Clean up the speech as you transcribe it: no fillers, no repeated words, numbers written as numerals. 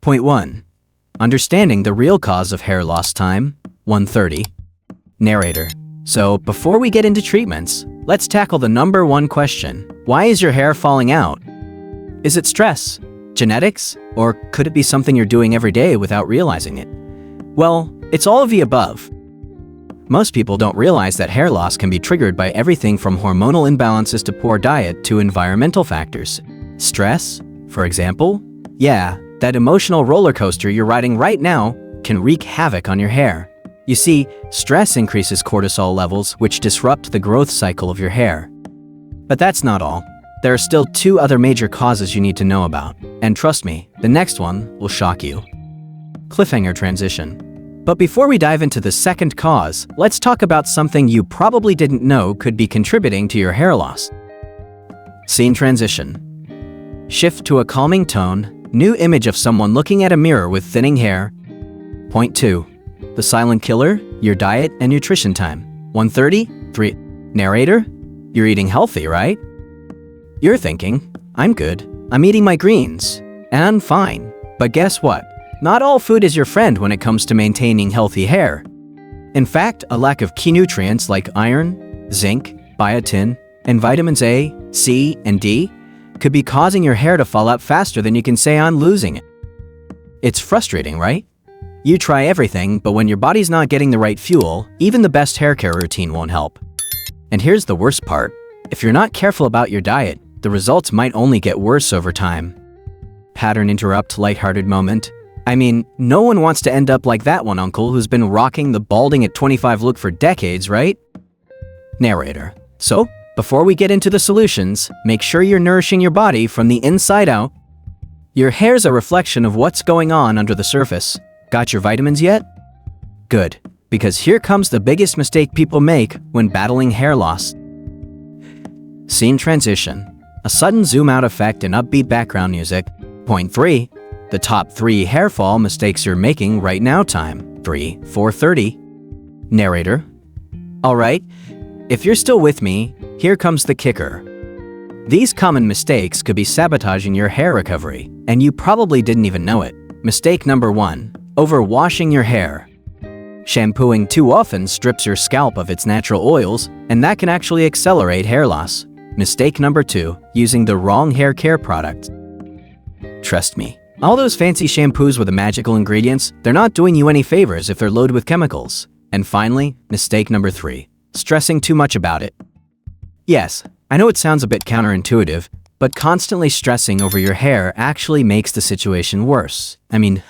Point 1. Understanding the real cause of hair loss. Time 1:30. Narrator. So, before we get into treatments, let's tackle the number one question. Why is your hair falling out? Is it stress, genetics, or could it be something you're doing every day without realizing it? Well, it's all of the above. Most people don't realize that hair loss can be triggered by everything from hormonal imbalances to poor diet to environmental factors. Stress, for example? Yeah, that emotional roller coaster you're riding right now can wreak havoc on your hair. You see, stress increases cortisol levels, which disrupt the growth cycle of your hair. But that's not all. There are still two other major causes you need to know about. And trust me, the next one will shock you. Cliffhanger transition. But before we dive into the second cause, let's talk about something you probably didn't know could be contributing to your hair loss. Scene transition. Shift to a calming tone, new image of someone looking at a mirror with thinning hair. Point 2. The silent killer, your diet and nutrition. Time 1:30. 3. Narrator. You're eating healthy, right? You're thinking, I'm good. I'm eating my greens. And I'm fine. But guess what? Not all food is your friend when it comes to maintaining healthy hair. In fact, a lack of key nutrients like iron, zinc, biotin, and vitamins A, C, and D could be causing your hair to fall out faster than you can say I'm losing it. It's frustrating, right? You try everything, but when your body's not getting the right fuel, even the best hair care routine won't help. And here's the worst part. If you're not careful about your diet, the results might only get worse over time. Pattern interrupt lighthearted moment. I mean, no one wants to end up like that one uncle who's been rocking the balding at 25 look for decades, right? Narrator. So, before we get into the solutions, make sure you're nourishing your body from the inside out. Your hair's a reflection of what's going on under the surface. Got your vitamins yet? Good, because here comes the biggest mistake people make when battling hair loss. Scene transition. A sudden zoom out effect and upbeat background music. Point 3. The top 3 hair fall mistakes you're making right now. Time 4:30. Narrator. Alright, if you're still with me, here comes the kicker. These common mistakes could be sabotaging your hair recovery, and you probably didn't even know it. Mistake number 1. Overwashing your hair. Shampooing too often strips your scalp of its natural oils, and that can actually accelerate hair loss. Mistake number 2. Using the wrong hair care products. Trust me, all those fancy shampoos with the magical ingredients, they're not doing you any favors if they're loaded with chemicals. And finally, mistake number 3. Stressing too much about it. Yes, I know it sounds a bit counterintuitive, but constantly stressing over your hair actually makes the situation worse. I mean,